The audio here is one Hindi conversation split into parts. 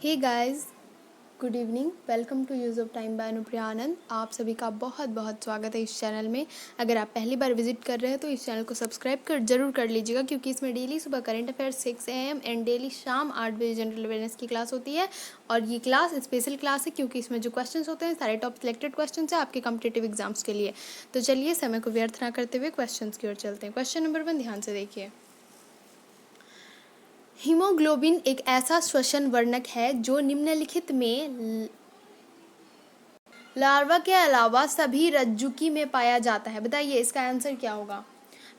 Hey guys, good evening. Welcome to use of time by Anupriya Anand. आप सभी का बहुत बहुत स्वागत है इस चैनल में। अगर आप पहली बार विजिट कर रहे हैं तो इस चैनल को सब्सक्राइब जरूर कर लीजिएगा, क्योंकि इसमें डेली सुबह current affairs 6 AM and daily शाम 8 बजे जनरल अवेयरनेस की क्लास होती है। और ये क्लास स्पेशल क्लास है क्योंकि इसमें जो क्वेश्चन होते हैं सारे टॉप सिलेक्टेड क्वेश्चन है आपके कॉम्पिटेटिव एग्जाम्स के लिए। तो चलिए समय को व्यर्थ ना करते हुए क्वेश्चन की ओर चलते हैं। क्वेश्चन नंबर 1 ध्यान से देखिए। हीमोग्लोबिन एक ऐसा श्वसन वर्णक है जो निम्नलिखित में लार्वा के अलावा सभी रज्जुकी में पाया जाता है। बताइए इसका आंसर क्या होगा।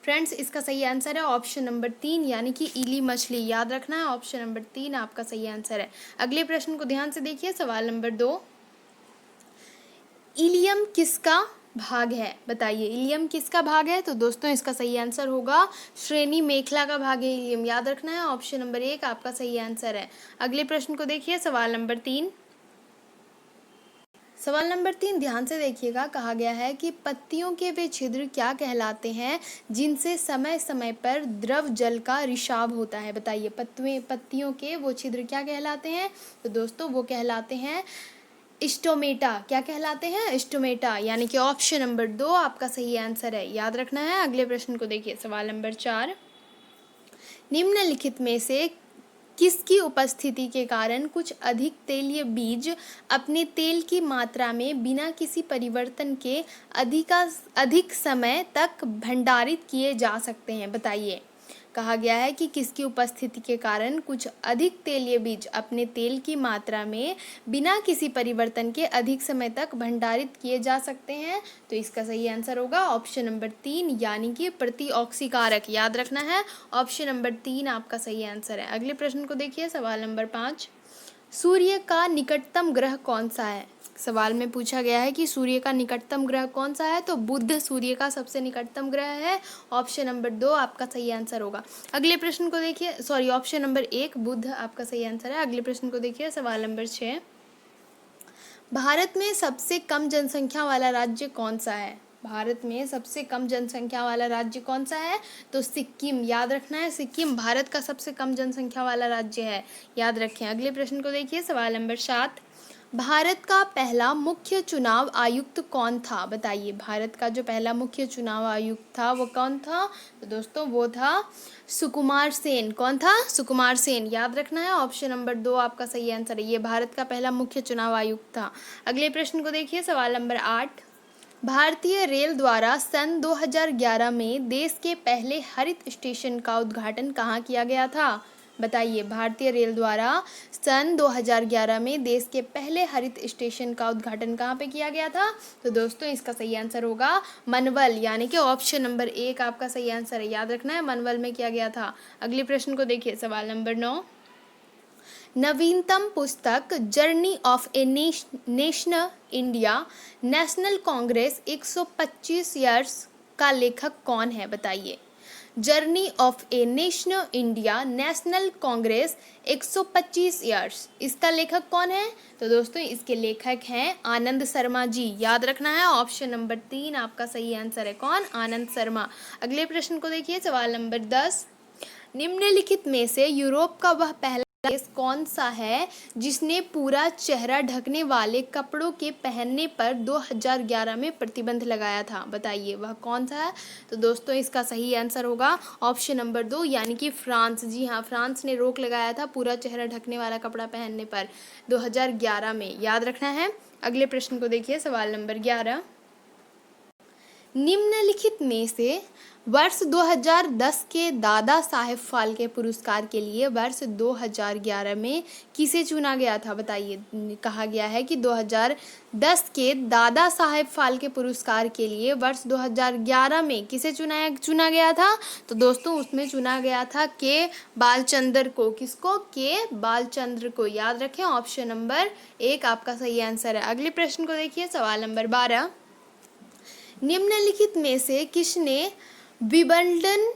फ्रेंड्स, इसका सही आंसर है ऑप्शन नंबर 3 यानी कि इली मछली। याद रखना है, ऑप्शन नंबर 3 आपका सही आंसर है। अगले प्रश्न को ध्यान से देखिए। सवाल नंबर 2, इलियम किसका भाग है। बताइए इलियम किसका भाग है। तो दोस्तों इसका सही आंसर होगा श्रेणी मेखला का भाग है इलियम। याद रखना है, ऑप्शन नंबर 1 आपका सही आंसर है। अगले प्रश्न को देखिए। सवाल नंबर 3, सवाल नंबर 3 ध्यान से देखिएगा। कहा गया है कि पत्तियों के वे छिद्र क्या कहलाते हैं जिनसे समय समय पर द्रव जल का रिसाव होता है। बताइए पत्तियों के वो छिद्र क्या कहलाते हैं। तो दोस्तों वो कहलाते हैं स्टोमेटा। क्या कहलाते हैं। स्टोमेटा, यानी कि ऑप्शन नंबर 2 आपका सही आंसर है। याद रखना है। अगले प्रश्न को देखिए। सवाल नंबर 4, निम्नलिखित में से किसकी उपस्थिति के कारण कुछ अधिक तेलीय बीज अपने तेल की मात्रा में बिना किसी परिवर्तन के अधिक समय तक भंडारित किए जा सकते हैं। बताइए कहा गया है कि किसकी उपस्थिति के कारण कुछ अधिक तेलीय बीज अपने तेल की मात्रा में बिना किसी परिवर्तन के अधिक समय तक भंडारित किए जा सकते हैं। तो इसका सही आंसर होगा ऑप्शन नंबर 3 यानी कि प्रतिऑक्सीकारक। याद रखना है, ऑप्शन नंबर 3 आपका सही आंसर है। अगले प्रश्न को देखिए। सवाल नंबर 5, सूर्य का निकटतम ग्रह कौन सा है। सवाल में पूछा गया है कि सूर्य का निकटतम ग्रह कौन सा है। तो बुध सूर्य का सबसे निकटतम ग्रह है। ऑप्शन नंबर 2 आपका सही आंसर होगा। अगले प्रश्न को देखिए। ऑप्शन नंबर 1 बुध आपका सही आंसर है। अगले प्रश्न को देखिए। सवाल नंबर 6, भारत में सबसे कम जनसंख्या वाला राज्य कौन सा है। भारत में सबसे कम जनसंख्या वाला राज्य कौन सा है। तो सिक्किम। याद रखना है, सिक्किम भारत का सबसे कम जनसंख्या वाला राज्य है। याद रखें। अगले प्रश्न को देखिए। सवाल नंबर 7, भारत का पहला मुख्य चुनाव आयुक्त कौन था। बताइए भारत का जो पहला मुख्य चुनाव आयुक्त था वो कौन था। तो दोस्तों वो था सुकुमार सेन। कौन था। सुकुमार सेन। याद रखना है, ऑप्शन नंबर 2 आपका सही आंसर है। ये भारत का पहला मुख्य चुनाव आयुक्त था। अगले प्रश्न को देखिए। सवाल नंबर 8, भारतीय रेल द्वारा सन 2011 में देश के पहले हरित स्टेशन का उद्घाटन कहाँ किया गया था। बताइए भारतीय रेल द्वारा सन 2011 में देश के पहले हरित स्टेशन का उद्घाटन कहाँ पे किया गया था। तो दोस्तों इसका सही आंसर होगा मनवल, यानी कि ऑप्शन नंबर 1 आपका सही आंसर है। याद रखना है, मनवल में किया गया था। अगले प्रश्न को देखिए। सवाल नंबर 9, नवीनतम पुस्तक journey of a nation India national Congress 125 years का लेखक कौन है। बताइए journey of a nation India national Congress 125 years, इसका लेखक कौन है। तो दोस्तों इसके लेखक हैं आनंद शर्मा जी। याद रखना है, ऑप्शन नंबर 3 आपका सही आंसर है। कौन। आनंद शर्मा। अगले प्रश्न को देखिए। सवाल नंबर 10, निम्नलिखित में से यूरोप का वह पहला देश कौन सा है जिसने पूरा चेहरा ढकने वाले कपड़ों के पहनने पर 2011 में प्रतिबंध लगाया था। बताइए वह कौन सा है। तो दोस्तों इसका सही आंसर होगा ऑप्शन नंबर 2 यानी कि फ्रांस। जी हाँ, फ्रांस ने रोक लगाया था पूरा चेहरा ढकने वाला कपड़ा पहनने पर 2011 में। याद रखना है। अगले प्रश्न को देखिए। सवाल नंबर 11, निम्नलिखित में से वर्ष 2010 के दादा साहेब फाल्के पुरस्कार के लिए वर्ष 2011 में किसे चुना गया था। बताइए कहा गया है कि 2010 के दादा साहेब फाल्के पुरस्कार के लिए वर्ष 2011 में किसे चुना गया था। तो दोस्तों उसमें चुना गया था के बालचंद्र को। किसको। के बालचंद्र को। याद रखें, ऑप्शन नंबर 1 आपका सही आंसर है। अगले प्रश्न को देखिए। सवाल नंबर 12, निम्नलिखित में से किसने विंबलडन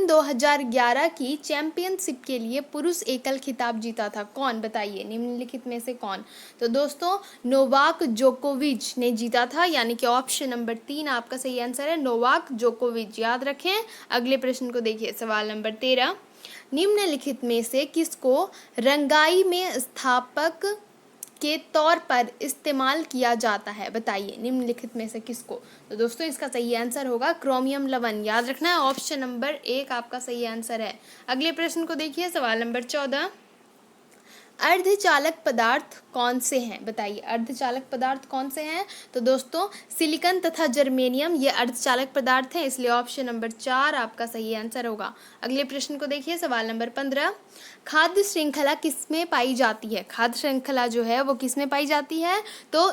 2011 की चैंपियनशिप के लिए पुरुष एकल खिताब जीता था। कौन। बताइए निम्नलिखित में से कौन। तो दोस्तों नोवाक जोकोविच ने जीता था, यानी कि ऑप्शन नंबर 3 आपका सही आंसर है, नोवाक जोकोविच। याद रखें। अगले प्रश्न को देखिए। सवाल नंबर 13, निम्नलिखित में से किसको रंगाई में स्थापक के तौर पर इस्तेमाल किया जाता है, बताइए निम्नलिखित में से किसको। तो दोस्तों इसका सही आंसर होगा क्रोमियम लवण, याद रखना है ऑप्शन नंबर 1 आपका सही आंसर है। अगले प्रश्न को देखिए, सवाल नंबर 14, अर्धचालक पदार्थ कौन से हैं, बताइए अर्धचालक पदार्थ कौन से हैं। तो दोस्तों सिलिकॉन तथा जर्मेनियम ये अर्धचालक पदार्थ हैं, इसलिए ऑप्शन नंबर 4 आपका सही आंसर होगा। अगले प्रश्न को देखिए, सवाल नंबर 15, खाद्य श्रृंखला किसमें पाई जाती है। खाद्य श्रृंखला जो है वो किसमें पाई जाती है, तो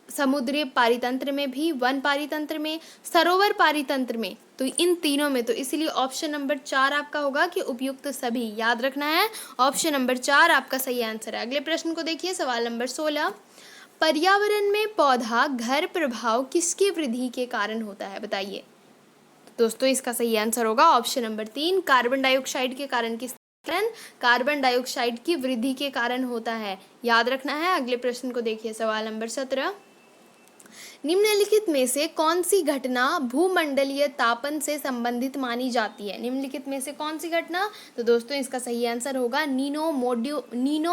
समुद्री पारितंत्र में भी, वन पारितंत्र में, सरोवर पारितंत्र में, तो इन तीनों में। तो इसलिए ऑप्शन नंबर 4 आपका होगा कि उपयुक्त सभी, याद रखना है ऑप्शन नंबर 4 आपका सही आंसर है। अगले प्रश्न को देखिए, सवाल नंबर 16, पर्यावरण में पौधा घर प्रभाव किसकी वृद्धि के कारण होता है, बताइए। दोस्तों इसका सही आंसर होगा ऑप्शन नंबर 3, कार्बन डाइऑक्साइड के कारण। किस कारण? कार्बन डाइऑक्साइड की वृद्धि के कारण होता है, याद रखना है। अगले प्रश्न को देखिए, सवाल नंबर 17, निम्नलिखित में से कौन सी घटना भूमंडलीय तापन से संबंधित मानी जाती है। निम्नलिखित में से कौन सी घटना, तो दोस्तों इसका सही आंसर होगा नीनो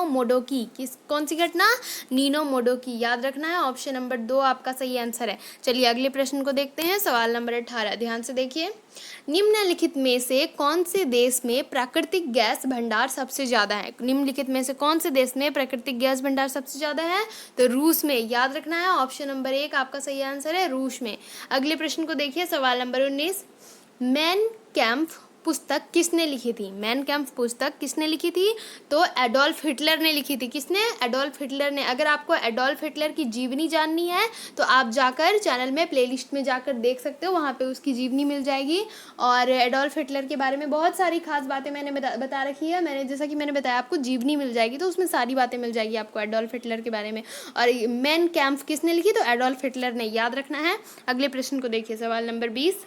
मोडोकी। किस कौन सी घटना, नीनो मोडोकी, याद रखना है ऑप्शन नंबर 2 आपका सही आंसर है। चलिए अगले प्रश्न को देखते हैं, सवाल नंबर 18, ध्यान से देखिए, निम्नलिखित में से कौन से देश में प्राकृतिक गैस भंडार सबसे ज्यादा है। निम्नलिखित में से कौन से देश में प्राकृतिक गैस भंडार सबसे ज्यादा है, तो रूस में, याद रखना है ऑप्शन नंबर 1 आपका सही आंसर है, रूस में। अगले प्रश्न को देखिए, सवाल नंबर 19, मैन कैम्प पुस्तक किसने लिखी थी। मैन कैम्प पुस्तक किसने लिखी थी, तो एडोल्फ हिटलर ने लिखी थी। किसने, एडोल्फ हिटलर ने। अगर आपको एडोल्फ हिटलर की जीवनी जाननी है तो आप जाकर चैनल में प्लेलिस्ट में जाकर देख सकते हो, वहाँ पे उसकी जीवनी मिल जाएगी। और एडोल्फ हिटलर के बारे में बहुत सारी खास बातें मैंने बता रखी है। मैंने जैसा कि मैंने बताया आपको जीवनी मिल जाएगी, तो उसमें सारी बातें मिल जाएगी आपको एडोल्फ हिटलर के बारे में। और मैन कैम्प किसने लिखी, तो एडोल्फ हिटलर ने, याद रखना है। अगले प्रश्न को देखिए, सवाल नंबर 20,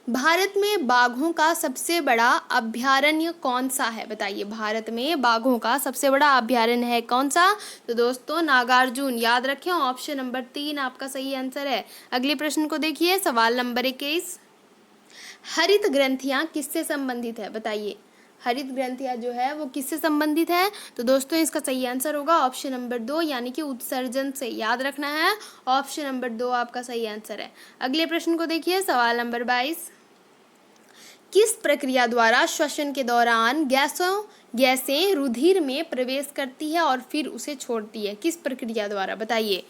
भारत में बाघों का सबसे बड़ा अभयारण्य कौन सा है, बताइए। भारत में बाघों का सबसे बड़ा अभयारण्य है कौन सा, तो दोस्तों नागार्जुन, याद रखें ऑप्शन नंबर 3 आपका सही आंसर है। अगले प्रश्न को देखिए, सवाल नंबर 21, हरित ग्रंथियां किससे संबंधित है, बताइए। हरित ग्रंथियां जो है वो किससे संबंधित है, तो दोस्तों इसका सही आंसर होगा ऑप्शन नंबर 2 यानी कि उत्सर्जन से, याद रखना है ऑप्शन नंबर 2 आपका सही आंसर है। अगले प्रश्न को देखिए, सवाल नंबर 22, किस प्रक्रिया द्वारा श्वसन के दौरान गैसें रुधिर में प्रवेश करती है और फिर उसे छोड़ती है। किस प्रक्रिया द्वारा, बताइए।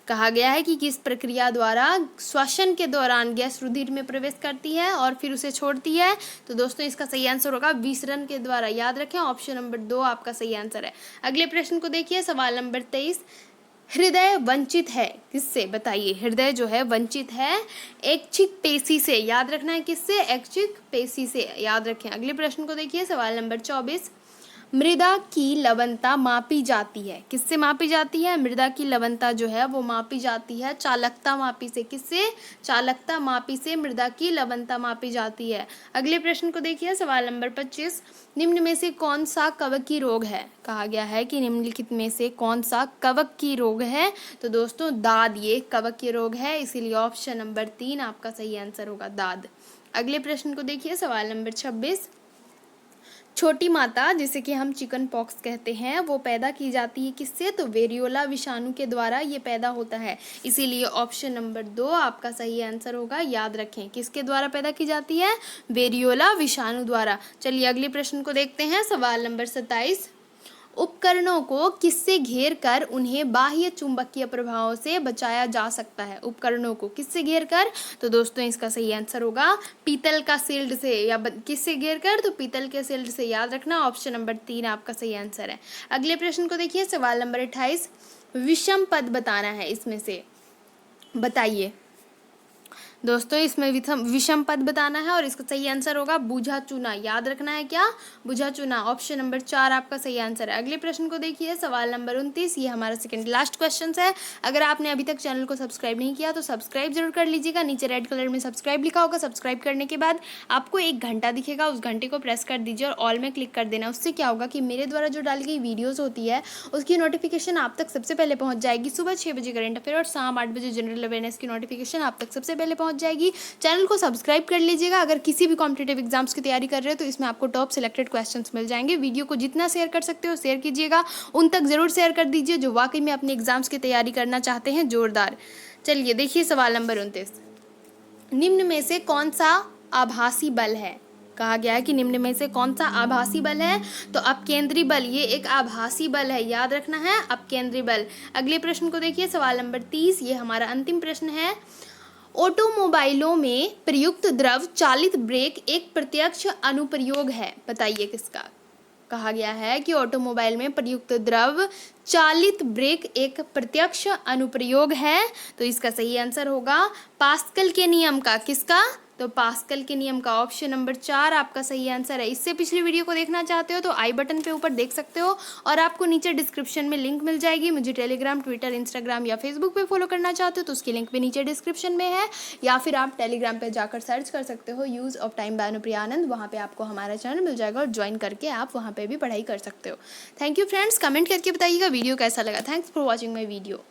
कहा गया है कि किस प्रक्रिया द्वारा श्वसन के दौरान गैस रुधिर में प्रवेश करती है और फिर उसे छोड़ती है, तो दोस्तों इसका सही आंसर होगा विसरण के द्वारा, याद रखें ऑप्शन नंबर 2 आपका सही आंसर है। अगले प्रश्न को देखिए, सवाल नंबर 23, हृदय वंचित है किससे, बताइए। हृदय जो है वंचित है ऐच्छिक पेशी से, याद रखना है किससे, ऐच्छिक पेशी से, याद रखें। अगले प्रश्न को देखिए, सवाल नंबर 24, मृदा की लवणता मापी जाती है किससे मापी जाती है। मृदा की लवणता जो है वो मापी जाती है चालकता मापी से। किससे, चालकता मापी से मृदा की लवणता मापी जाती है। अगले प्रश्न को देखिए, सवाल नंबर 25, निम्न में से कौन सा कवकीय रोग है। कहा गया है कि निम्नलिखित में से कौन सा कवकीय रोग है, तो दोस्तों दाद ये कवकीय रोग है, इसीलिए ऑप्शन नंबर 3 आपका सही आंसर होगा, दाद। अगले प्रश्न को देखिए, सवाल नंबर 26, छोटी माता जिसे कि हम चिकन पॉक्स कहते हैं वो पैदा की जाती है किससे, तो वेरियोला विषाणु के द्वारा ये पैदा होता है, इसीलिए ऑप्शन नंबर 2 आपका सही आंसर होगा, याद रखें किसके द्वारा पैदा की जाती है, वेरियोला विषाणु द्वारा। चलिए अगले प्रश्न को देखते हैं, सवाल नंबर 27, उपकरणों को किससे घेर कर उन्हें बाह्य चुंबकीय प्रभावों से बचाया जा सकता है। उपकरणों को किससे घेर कर, तो दोस्तों इसका सही आंसर होगा पीतल का शील्ड से, या किससे घेर कर, तो पीतल के शील्ड से, याद रखना ऑप्शन नंबर 3 आपका सही आंसर है। अगले प्रश्न को देखिए, सवाल नंबर 28, विषम पद बताना है इसमें से, बताइए। दोस्तों इसमें विषम पद बताना है और इसका सही आंसर होगा बुझा चुना, याद रखना है क्या, बुझा चुना, ऑप्शन नंबर 4 आपका सही आंसर है। अगले प्रश्न को देखिए, सवाल नंबर 29, ये हमारा सेकंड लास्ट क्वेश्चन है। अगर आपने अभी तक चैनल को सब्सक्राइब नहीं किया तो सब्सक्राइब जरूर कर लीजिएगा, नीचे रेड कलर में सब्सक्राइब लिखा होगा, सब्सक्राइब करने के बाद आपको एक घंटा दिखेगा, उस घंटे को प्रेस कर दीजिए और ऑल में क्लिक कर देना। उससे क्या होगा कि मेरे द्वारा जो डाली गई वीडियोज़ होती है उसकी नोटिफिकेशन आप तक सबसे पहले पहुँच जाएगी। सुबह 6 बजे करेंट अफेयर और शाम 8 बजे जनरल अवेयरनेस की नोटिफिकेशन आप तक सबसे पहले पहुंच जाएगी। चैनल को सब्सक्राइब कर लीजिएगा। अगर किसी भी कॉम्पिटिटिव एग्जाम्स की तैयारी कर रहे हो तो इसमें आपको टॉप सिलेक्टेड क्वेश्चंस मिल जाएंगे। वीडियो को जितना शेयर कर सकते हो शेयर कीजिएगा, उन तक ज़रूर शेयर कर दीजिए जो वाकई में अपने एग्जाम्स की तैयारी करना चाहते हैं जोरदार। चलिए देखिए सवाल नंबर 29, निम्न में से कौन सा आभासी बल है? कहा गया है कि निम्न में से कौन सा आभासी बल है, तो अपकेंद्री बल ये एक आभासी बल है, याद रखना है अपकेंद्री बल। अगले प्रश्न को देखिए, सवाल नंबर 30, ये हमारा अंतिम प्रश्न है। ऑटोमोबाइलों में प्रयुक्त द्रव चालित ब्रेक एक प्रत्यक्ष अनुप्रयोग है, बताइए किसका? कहा गया है कि ऑटोमोबाइल में प्रयुक्त द्रव चालित ब्रेक एक प्रत्यक्ष अनुप्रयोग है, तो इसका सही आंसर होगा पास्कल के नियम का। किसका? तो पास्कल के नियम का। ऑप्शन नंबर 4 आपका सही आंसर है। इससे पिछली वीडियो को देखना चाहते हो तो आई बटन पे ऊपर देख सकते हो और आपको नीचे डिस्क्रिप्शन में लिंक मिल जाएगी। मुझे टेलीग्राम, ट्विटर, इंस्टाग्राम या फेसबुक पे फॉलो करना चाहते हो तो उसकी लिंक भी नीचे डिस्क्रिप्शन में है, या फिर आप टेलीग्राम पे जाकर सर्च कर सकते हो use of time by Anupriya Anand. वहाँ पे आपको हमारा चैनल मिल जाएगा और ज्वाइन करके आप वहाँ पे भी पढ़ाई कर सकते हो। थैंक यू फ्रेंड्स, कमेंट करके बताइएगा वीडियो कैसा लगा। Thanks for watching my video.